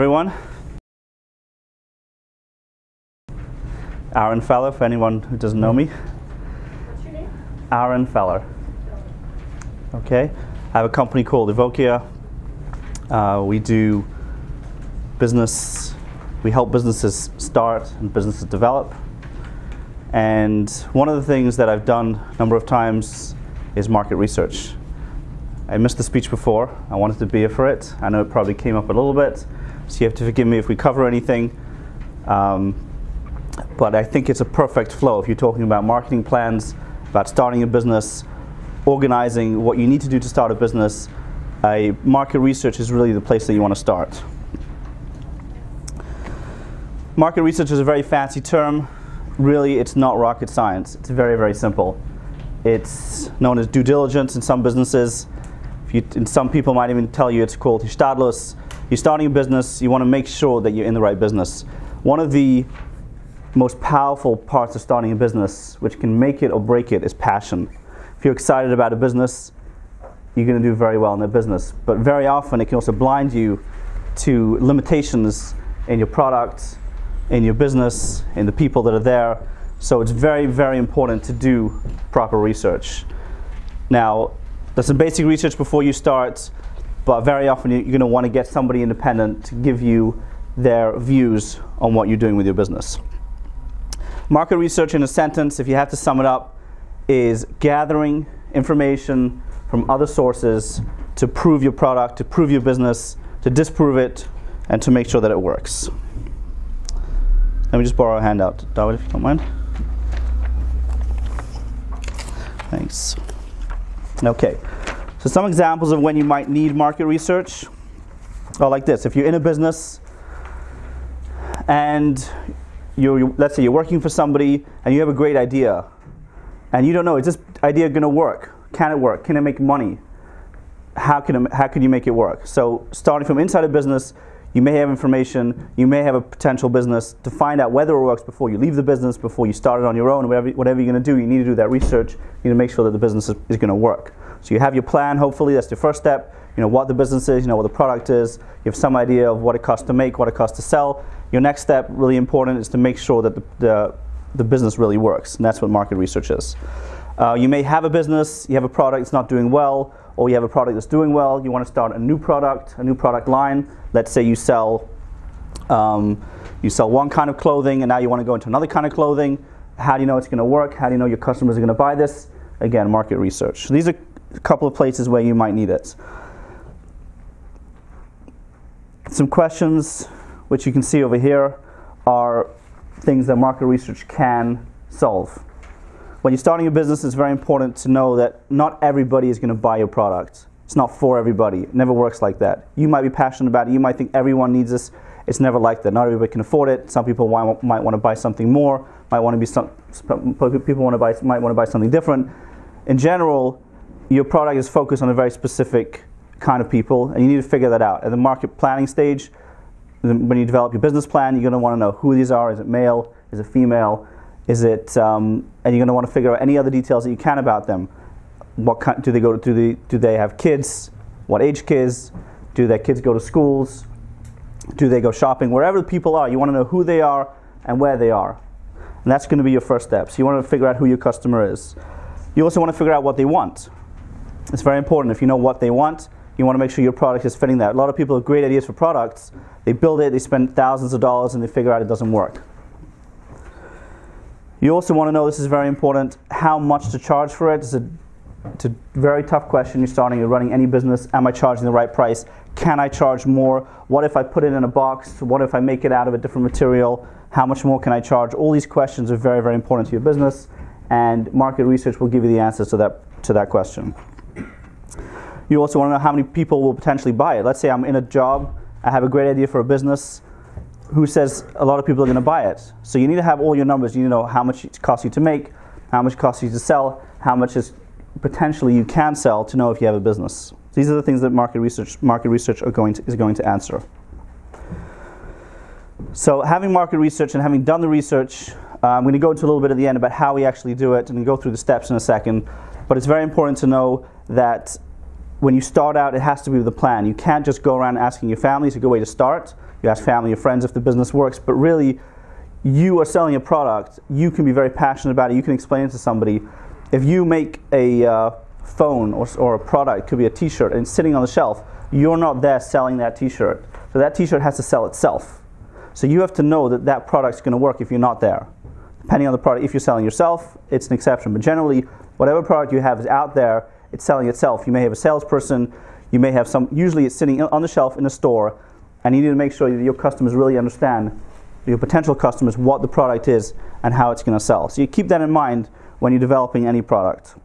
Everyone, Aaron Feller, for anyone who doesn't know me. What's your name? Aaron Feller. Okay, I have a company called Evokia. We do business, we help businesses start and businesses develop. And one of the things that I've done a number of times is market research. I missed the speech before. I wanted to be here for it. I know it probably came up a little bit, so you have to forgive me if we cover anything. But I think it's a perfect flow if you're talking about marketing plans, about starting a business, organizing what you need to do to start a business. Market research is really the place that you want to start. Market research is a very fancy term. Really, it's not rocket science. It's very, very simple. It's known as due diligence in some businesses. And some people might even tell you it's called Stadlos. You're starting a business, you want to make sure that you're in the right business. One of the most powerful parts of starting a business, which can make it or break it, is passion. If you're excited about a business, you're going to do very well in that business. But very often it can also blind you to limitations in your product, in your business, in the people that are there. So it's very, very important to do proper research. Now, there's some basic research before you start, but very often you're going to want to get somebody independent to give you their views on what you're doing with your business. Market research, in a sentence, if you have to sum it up, is gathering information from other sources to prove your product, to prove your business, to disprove it, and to make sure that it works. Let me just borrow a handout, David, if you don't mind. Thanks. Okay, so some examples of when you might need market research are like this. If you're in a business and let's say you're working for somebody and you have a great idea and you don't know, is this idea going to work? Can it work? Can it make money? How can you make it work? So starting from inside a business, you may have information, you may have a potential business. To find out whether it works before you leave the business, before you start it on your own, whatever you're going to do, you need to do that research. You need to make sure that the business is going to work. So you have your plan, hopefully, that's your first step. You know what the business is, you know what the product is, you have some idea of what it costs to make, what it costs to sell. Your next step, really important, is to make sure that the business really works, and that's what market research is. You may have a business, you have a product that's not doing well, or you have a product that's doing well, you want to start a new product line. Let's say you sell one kind of clothing and now you want to go into another kind of clothing. How do you know it's going to work? How do you know your customers are going to buy this? Again, market research. So these are a couple of places where you might need it. Some questions which you can see over here are things that market research can solve. When you're starting a business, it's very important to know that not everybody is going to buy your product. It's not for everybody. It never works like that. You might be passionate about it. You might think everyone needs this. It's never like that. Not everybody can afford it. Some people might want to buy something more. Might want to buy something different. In general, your product is focused on a very specific kind of people, and you need to figure that out. At the market planning stage, when you develop your business plan, you're going to want to know who these are. Is it male? Is it female? Is it? And you're going to want to figure out any other details that you can about them. What kind, do they go to? Do they have kids? What age kids? Do their kids go to schools? Do they go shopping? Wherever the people are, you want to know who they are and where they are. And that's going to be your first step. So you want to figure out who your customer is. You also want to figure out what they want. It's very important. If you know what they want, you want to make sure your product is fitting that. A lot of people have great ideas for products. They build it, they spend thousands of dollars, and they figure out it doesn't work. You also want to know, this is very important, how much to charge for it. It's a very tough question. You're starting, you're running any business. Am I charging the right price? Can I charge more? What if I put it in a box? What if I make it out of a different material? How much more can I charge? All these questions are very, very important to your business, and market research will give you the answers to that question. You also want to know how many people will potentially buy it. Let's say I'm in a job, I have a great idea for a business. Who says a lot of people are going to buy it? So you need to have all your numbers. You need to know how much it costs you to make, how much it costs you to sell, how much is potentially you can sell to know if you have a business. These are the things that market research is going to answer. So having market research and having done the research, I'm going to go into a little bit at the end about how we actually do it, and go through the steps in a second. But it's very important to know that when you start out, it has to be with a plan. You can't just go around asking your family. It's a good way to start. you ask family or friends if the business works, but really you are selling a product. You can be very passionate about it. You can explain it to somebody. If you make a phone or a product, it could be a t-shirt, and it's sitting on the shelf, you're not there selling that t-shirt. So that t-shirt has to sell itself. So you have to know that that product's going to work if you're not there. Depending on the product, if you're selling yourself, it's an exception. But generally, whatever product you have is out there, it's selling itself. You may have a salesperson, you may have usually it's sitting on the shelf in a store, and you need to make sure that your customers really understand, your potential customers, what the product is and how it's going to sell. So you keep that in mind when you're developing any product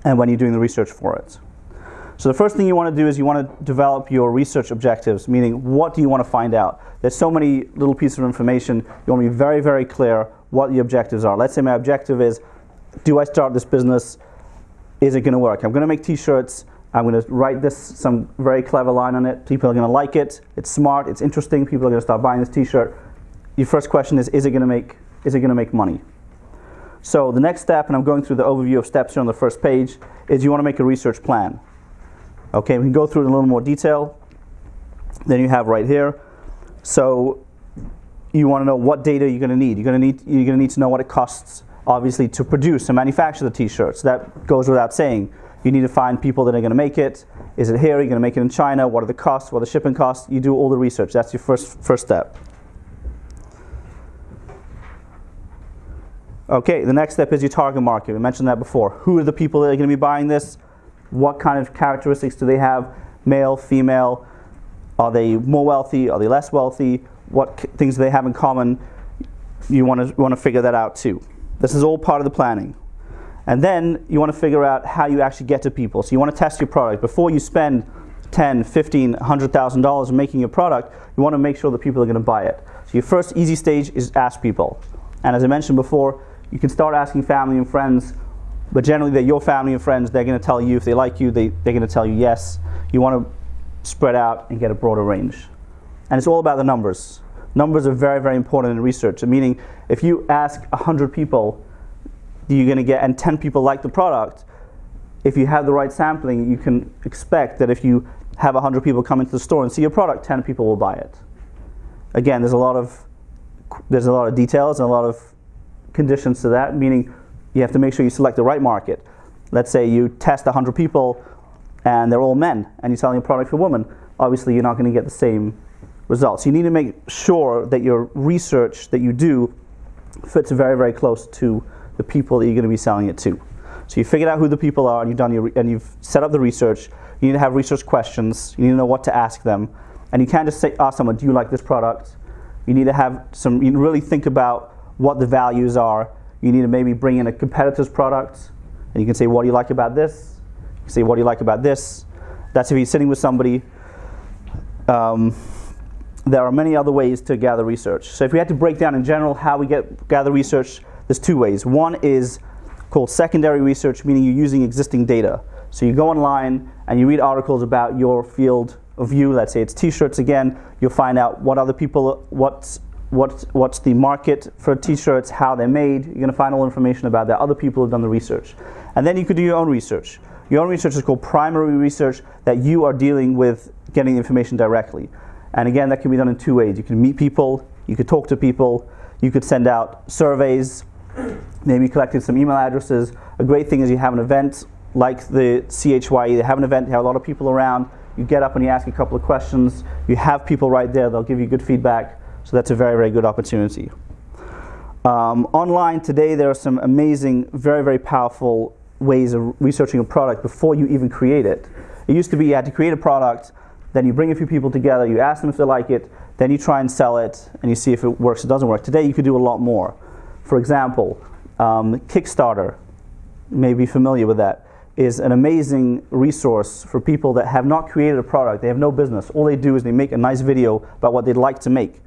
and when you're doing the research for it. So the first thing you want to do is you want to develop your research objectives, meaning what do you want to find out? There's so many little pieces of information. You want to be very, very clear what the objectives are. Let's say my objective is, do I start this business? Is it going to work? I'm going to make t-shirts. I'm going to write some very clever line on it. People are going to like it. It's smart. It's interesting. People are going to start buying this t-shirt. Your first question is it going to make money? So the next step, and I'm going through the overview of steps here on the first page, is you want to make a research plan. Okay, we can go through it in a little more detail than you have right here. So you want to know what data you're going to need. You're going to need to know what it costs, obviously, to produce and manufacture the t-shirts. That goes without saying. You need to find people that are going to make it. Is it here? Are you going to make it in China? What are the costs? What are the shipping costs? You do all the research. That's your first step. Okay, the next step is your target market. We mentioned that before. Who are the people that are going to be buying this? What kind of characteristics do they have? Male, female? Are they more wealthy? Are they less wealthy? What things do they have in common? You want to figure that out too. This is all part of the planning. And then you want to figure out how you actually get to people. So you want to test your product. Before you spend $10,000, $15,000, $100,000 making your product, you want to make sure that people are going to buy it. So your first easy stage is ask people. And as I mentioned before, you can start asking family and friends, but generally they're your family and friends. They're going to tell you if they like you, they're going to tell you yes. You want to spread out and get a broader range. And it's all about the numbers. Numbers are very, very important in research. Meaning, if you ask 100 people, you're going to get, and 10 people like the product, if you have the right sampling, you can expect that if you have 100 people come into the store and see your product, 10 people will buy it. Again, there's a lot of details and a lot of conditions to that, meaning you have to make sure you select the right market. Let's say you test 100 people and they're all men, and you're selling a product for women. Obviously, you're not going to get the same results. You need to make sure that your research that you do fits very, very close to the people that you're going to be selling it to. So you figured out who the people are, and you've set up the research. You need to have research questions. You need to know what to ask them, and you can't just ask someone, "Do you like this product?" You need to have some. You really think about what the values are. You need to maybe bring in a competitor's product, and you can say, "What do you like about this?" You can say, "What do you like about this?" That's if you're sitting with somebody. There are many other ways to gather research. So if we had to break down in general how we gather research, there's two ways. One is called secondary research, meaning you're using existing data. So you go online and you read articles about your field of view. Let's say it's t-shirts again. You'll find out what other people, what's the market for t-shirts, how they're made. You're going to find all information about that. Other people have done the research. And then you could do your own research. Your own research is called primary research, that you are dealing with getting the information directly. And again, that can be done in two ways. You can meet people, you could talk to people, you could send out surveys, maybe collecting some email addresses. A great thing is you have an event like the CHYE. They have an event, you have a lot of people around. You get up and you ask a couple of questions. You have people right there, they'll give you good feedback. So that's a very, very good opportunity. Online today, there are some amazing, very, very powerful ways of researching a product before you even create it. It used to be you had to create a product, then you bring a few people together, you ask them if they like it, then you try and sell it, and you see if it works or doesn't work. Today, you could do a lot more. For example, Kickstarter, you may be familiar with that, is an amazing resource for people that have not created a product. They have no business. All they do is they make a nice video about what they'd like to make,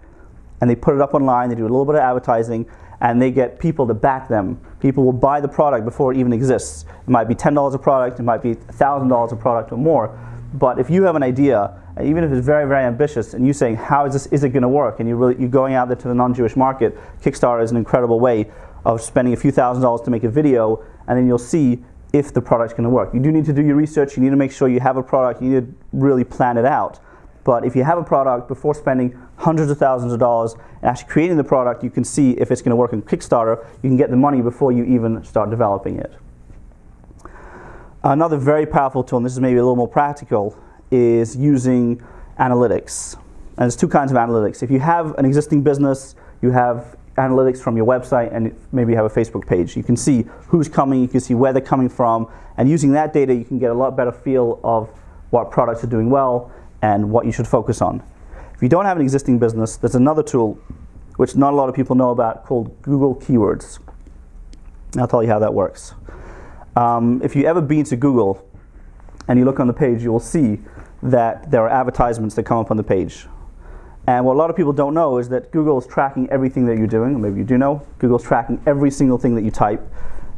and they put it up online, they do a little bit of advertising, and they get people to back them. People will buy the product before it even exists. It might be $10 a product, it might be $1,000 a product or more. But if you have an idea, even if it's very, very ambitious, and you're saying, how is it going to work? And you're going out there to the non-Jewish market, Kickstarter is an incredible way of spending a few $1,000s to make a video, and then you'll see if the product's going to work. You do need to do your research. You need to make sure you have a product. You need to really plan it out. But if you have a product, before spending hundreds of thousands of dollars and actually creating the product, you can see if it's going to work on Kickstarter. You can get the money before you even start developing it. Another very powerful tool, and this is maybe a little more practical, is using analytics. And there's two kinds of analytics. If you have an existing business, you have analytics from your website, and maybe you have a Facebook page. You can see who's coming, you can see where they're coming from, and using that data, you can get a lot better feel of what products are doing well and what you should focus on. If you don't have an existing business, there's another tool which not a lot of people know about called Google Keywords. I'll tell you how that works. If you've ever been to Google and you look on the page, you will see that there are advertisements that come up on the page. And what a lot of people don't know is that Google is tracking everything that you're doing. Maybe you do know. Google's tracking every single thing that you type,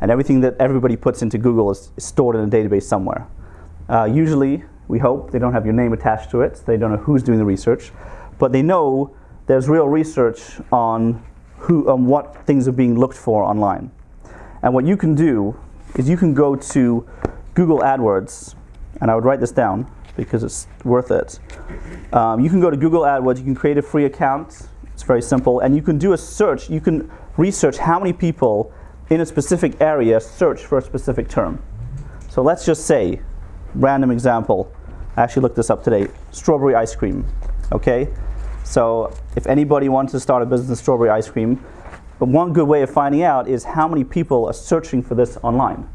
and everything that everybody puts into Google is stored in a database somewhere. Usually, we hope, they don't have your name attached to it, so they don't know who's doing the research, but they know there's real research on what things are being looked for online. And what you can do is you can go to Google Adwords, and I would write this down because it's worth it. You can go to Google AdWords, you can create a free account, it's very simple, and you can do a search, you can research how many people in a specific area search for a specific term. So let's just say, random example, I actually looked this up today, strawberry ice cream, okay? So if anybody wants to start a business of strawberry ice cream, but one good way of finding out is how many people are searching for this online.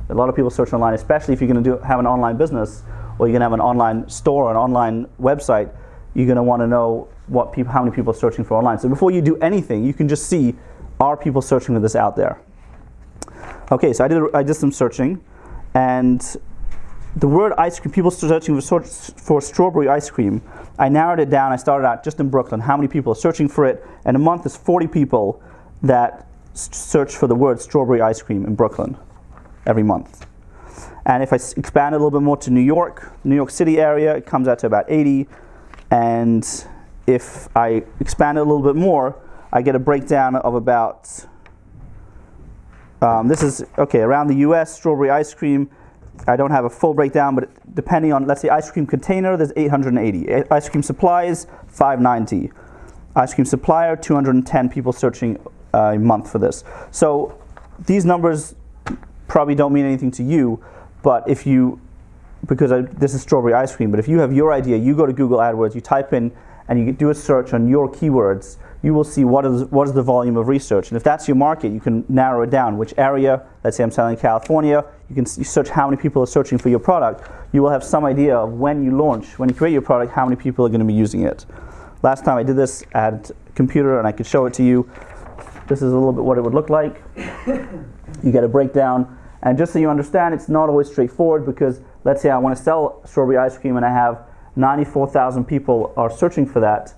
A lot of people search online, especially if you're going to have an online business, or you're going to have an online store or an online website, you're going to want to know how many people are searching for online. So before you do anything, you can just see, are people searching for this out there? Okay, so I did some searching, and the word ice cream, people searching for strawberry ice cream, I narrowed it down. I started out just in Brooklyn, how many people are searching for it, and a month is 40 people that search for the word strawberry ice cream in Brooklyn every month. And if I expand it a little bit more to New York City area, it comes out to about 80. And if I expand it a little bit more, I get a breakdown of about, this is, okay, around the US, strawberry ice cream, I don't have a full breakdown, but depending on, let's say ice cream container, there's 880. Ice cream supplies, 590. Ice cream supplier, 210 people searching a month for this. So these numbers probably don't mean anything to you, but if you, this is strawberry ice cream, but if you have your idea, you go to Google AdWords, you type in, and you do a search on your keywords, you will see what is the volume of research. And if that's your market, you can narrow it down. Which area, let's say I'm selling in California, you search how many people are searching for your product. You will have some idea of when you launch, when you create your product, how many people are going to be using it. Last time I did this, I had a computer and I could show it to you. This is a little bit what it would look like. You get a breakdown. And just so you understand, it's not always straightforward, because let's say I want to sell strawberry ice cream and I have 94,000 people are searching for that,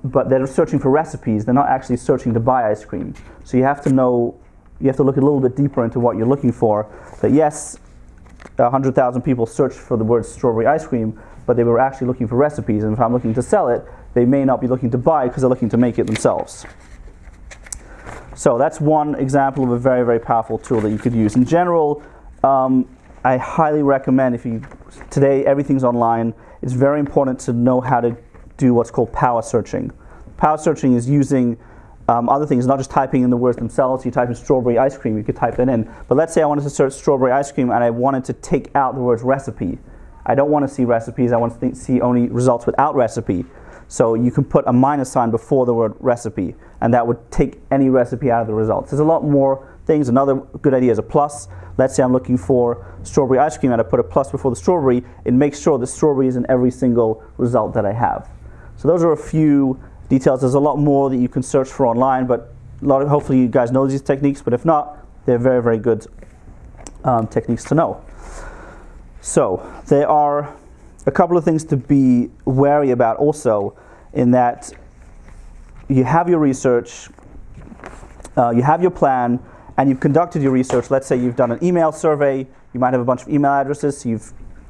but they're searching for recipes. They're not actually searching to buy ice cream. So you have to look a little bit deeper into what you're looking for. That yes, 100,000 people searched for the word strawberry ice cream, but they were actually looking for recipes. And if I'm looking to sell it, they may not be looking to buy because they're looking to make it themselves. So that's one example of a very, very powerful tool that you could use. In general, I highly recommend, today everything's online, it's very important to know how to do what's called power searching. Power searching is using other things, not just typing in the words themselves. You type in strawberry ice cream, you could type that in. But let's say I wanted to search strawberry ice cream and I wanted to take out the words recipe. I don't want to see recipes, I want to see only results without recipe. So you can put a minus sign before the word recipe, and that would take any recipe out of the results. There's a lot more things. Another good idea is a plus. Let's say I'm looking for strawberry ice cream and I put a plus before the strawberry. It makes sure the strawberry is in every single result that I have. So those are a few details. There's a lot more that you can search for online, but hopefully you guys know these techniques, but if not, they're very, very good techniques to know. So there are a couple of things to be wary about also, in that you have your research, you have your plan, and you've conducted your research. Let's say you've done an email survey, you might have a bunch of email addresses, so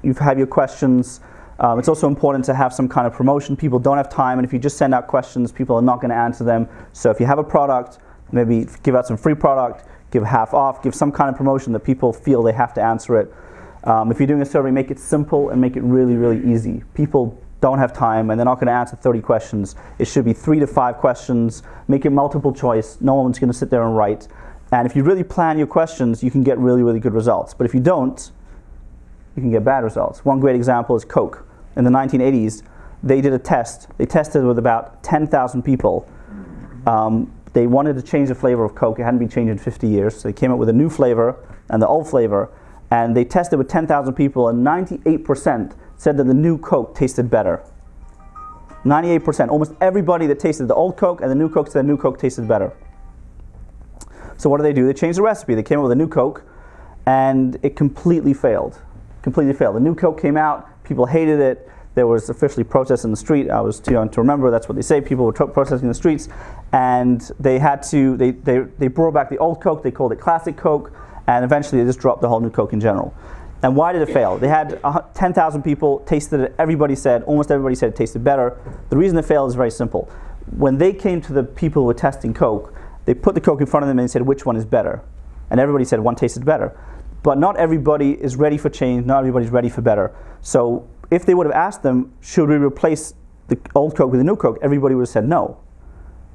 you've had your questions. It's also important to have some kind of promotion. People don't have time, and if you just send out questions, people are not going to answer them. So if you have a product, maybe give out some free product, give half off, give some kind of promotion that people feel they have to answer it. If you're doing a survey, make it simple and make it really, really easy. People don't have time, and they're not going to answer 30 questions. It should be 3 to 5 questions. Make it multiple choice. No one's going to sit there and write. And if you really plan your questions, you can get really, really good results. But if you don't, you can get bad results. One great example is Coke. In the 1980s, they did a test. They tested with about 10,000 people. They wanted to change the flavor of Coke. It hadn't been changed in 50 years. So they came up with a new flavor and the old flavor. And they tested with 10,000 people, and 98% said that the new Coke tasted better. 98%. Almost everybody that tasted the old Coke and the new Coke said the new Coke tasted better. So what did they do? They changed the recipe. They came up with a new Coke, and it completely failed. Completely failed. The new Coke came out. People hated it. There was officially protests in the street. I was too young to remember. That's what they say. People were protesting in the streets, and they had to. They brought back the old Coke. They called it Classic Coke, and eventually they just dropped the whole new Coke in general. And why did it fail? They had 10,000 people tasted it. Almost everybody said it tasted better. The reason it failed is very simple. When they came to the people who were testing Coke, they put the Coke in front of them and said, which one is better? And everybody said one tasted better. But not everybody is ready for change. Not everybody's ready for better. So if they would have asked them, should we replace the old Coke with the new Coke, everybody would have said no.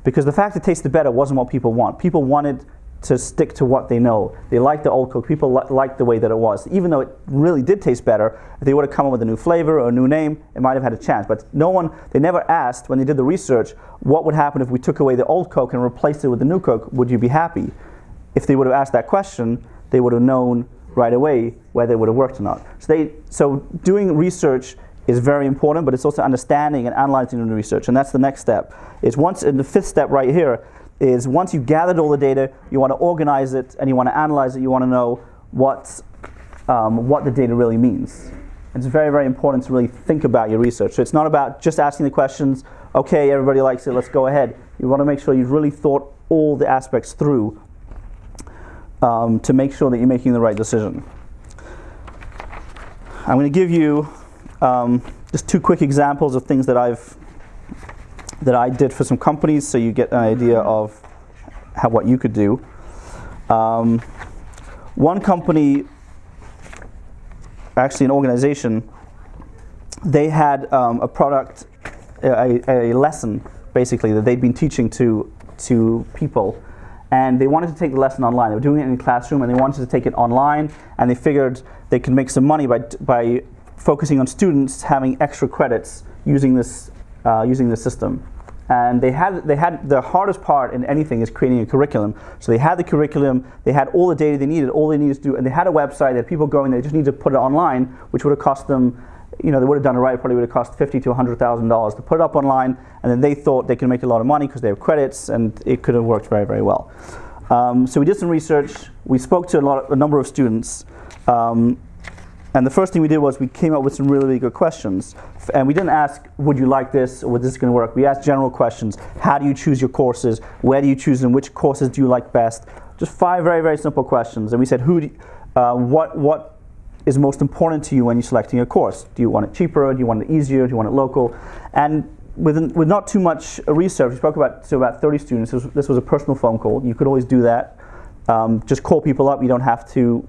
Because the fact it tasted better wasn't what people want. People wanted to stick to what they know. They liked the old Coke. People liked the way that it was. Even though it really did taste better, if they would have come up with a new flavor or a new name, it might have had a chance. But they never asked, when they did the research, what would happen if we took away the old Coke and replaced it with the new Coke? Would you be happy? If they would have asked that question, they would have known right away whether it would have worked or not. So doing research is very important, but it's also understanding and analyzing the research. And that's the next step. And the fifth step right here is, once you've gathered all the data, you want to organize it and you want to analyze it. You want to know what the data really means. And it's very, very important to really think about your research. So it's not about just asking the questions, okay, everybody likes it, let's go ahead. You want to make sure you've really thought all the aspects through to make sure that you're making the right decision. I'm going to give you just 2 quick examples of things that I did for some companies, so you get an idea of what you could do. One company, actually an organization, they had a product, a lesson basically that they'd been teaching to people, and they wanted to take the lesson online. They were doing it in a classroom, and they wanted to take it online, and they figured they could make some money by focusing on students having extra credits using this system. And they had the hardest part in anything is creating a curriculum. So they had the curriculum, they had all the data they needed, all they needed to do, and they had a website that people going, they just needed to put it online, which would have cost them, they would have done it right, probably would have cost $50,000 to $100,000 to put it up online, and then they thought they could make a lot of money because they have credits, and it could have worked very, very well. So we did some research, we spoke to a number of students, and the first thing we did was we came up with some really, really good questions. And we didn't ask, would you like this, or would this going to work? We asked general questions. How do you choose your courses? Where do you choose them? Which courses do you like best? Just 5 very, very simple questions. And we said, what is most important to you when you're selecting a course? Do you want it cheaper? Do you want it easier? Do you want it local? And with not too much research, we spoke to about 30 students. This was a personal phone call. You could always do that. Just call people up. You don't have to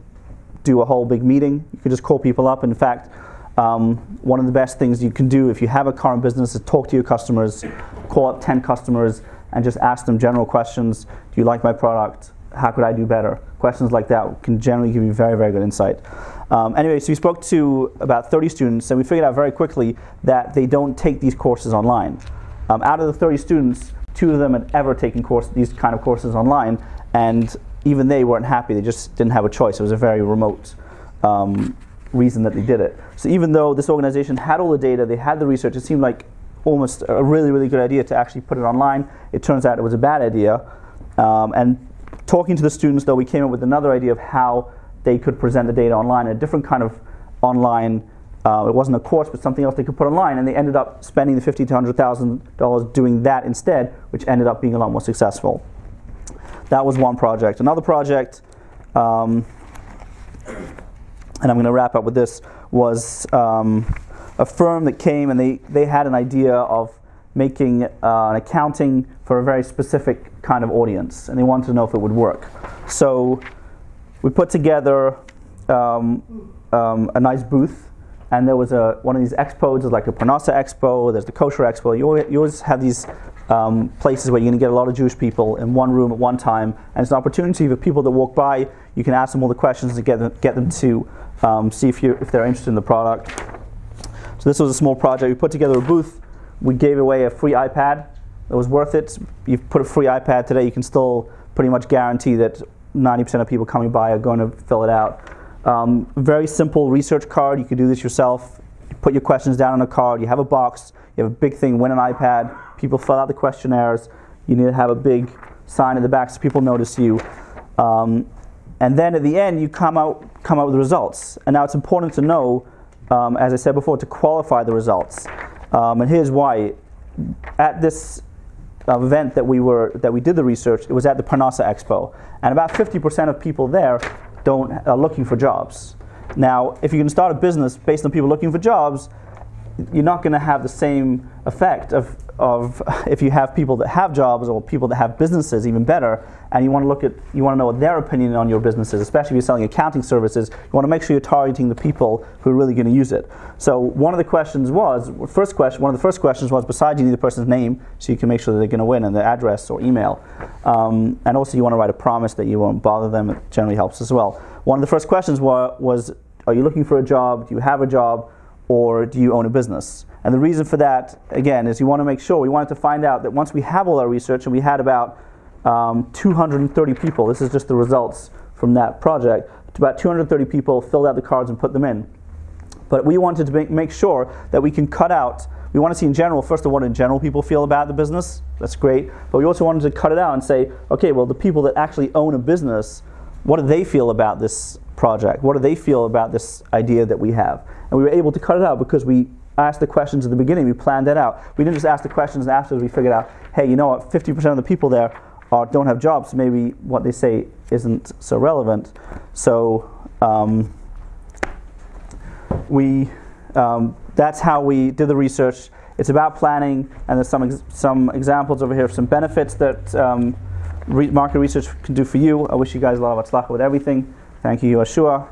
do a whole big meeting. You could just call people up. In fact, one of the best things you can do if you have a current business is talk to your customers, call up 10 customers and just ask them general questions. Do you like my product? How could I do better? Questions like that can generally give you very, very good insight. Anyway, so we spoke to about 30 students, and we figured out very quickly that they don't take these courses online. Out of the 30 students, 2 of them had ever taken these kind of courses online, and even they weren't happy. They just didn't have a choice. It was a very remote reason that they did it. So even though this organization had all the data, they had the research, it seemed like almost a really, really good idea to actually put it online. It turns out it was a bad idea. And talking to the students, though, we came up with another idea of how they could present the data online, a different kind of online, it wasn't a course, but something else they could put online, and they ended up spending the $50,000 to $100,000 doing that instead, which ended up being a lot more successful. That was one project. Another project, and I'm going to wrap up with this, was a firm that came and they had an idea of making an accounting for a very specific kind of audience, and they wanted to know if it would work. So we put together a nice booth and there was one of these expos. There's like a Parnassa Expo, there's the Kosher Expo. You always have these places where you're going to get a lot of Jewish people in one room at one time, and it's an opportunity for people that walk by. You can ask them all the questions to get them to see if they're interested in the product. So this was a small project. We put together a booth. We gave away a free iPad. It was worth it. You put a free iPad today, you can still pretty much guarantee that 90% of people coming by are going to fill it out. Very simple research card. You can do this yourself. You put your questions down on a card. You have a box. You have a big thing, win an iPad. People fill out the questionnaires. You need to have a big sign in the back so people notice you. And then at the end, you come out with the results. And now it's important to know, as I said before, to qualify the results. And here's why. At this event that we did the research, it was at the Parnassa Expo, and about 50% of people there are looking for jobs. Now, if you can start a business based on people looking for jobs, you're not going to have the same effect of if you have people that have jobs or people that have businesses, even better, and you want to know what their opinion on your business is, especially if you're selling accounting services. You want to make sure you're targeting the people who are really going to use it. So one of the first questions was, besides, you need the person's name so you can make sure that they're going to win, and their address or email. And also you want to write a promise that you won't bother them. It generally helps as well. One of the first questions was, are you looking for a job? Do you have a job? Or do you own a business? And the reason for that, again, is we wanted to find out that once we have all our research, and we had about 230 people, this is just the results from that project, about 230 people filled out the cards and put them in. But we wanted to make sure that we can cut out, we want to see in general, first of all, what in general people feel about the business. That's great. But we also wanted to cut it out and say, okay, well, the people that actually own a business, what do they feel about this project? What do they feel about this idea that we have? And we were able to cut it out because we asked the questions at the beginning. We planned that out. We didn't just ask the questions and afterwards we figured out, hey, you know what, 50% of the people there don't have jobs. So maybe what they say isn't so relevant. So that's how we did the research. It's about planning, and there's some examples over here of some benefits that market research can do for you. I wish you guys a lot of tzlacha with everything. Thank you, Yeshua.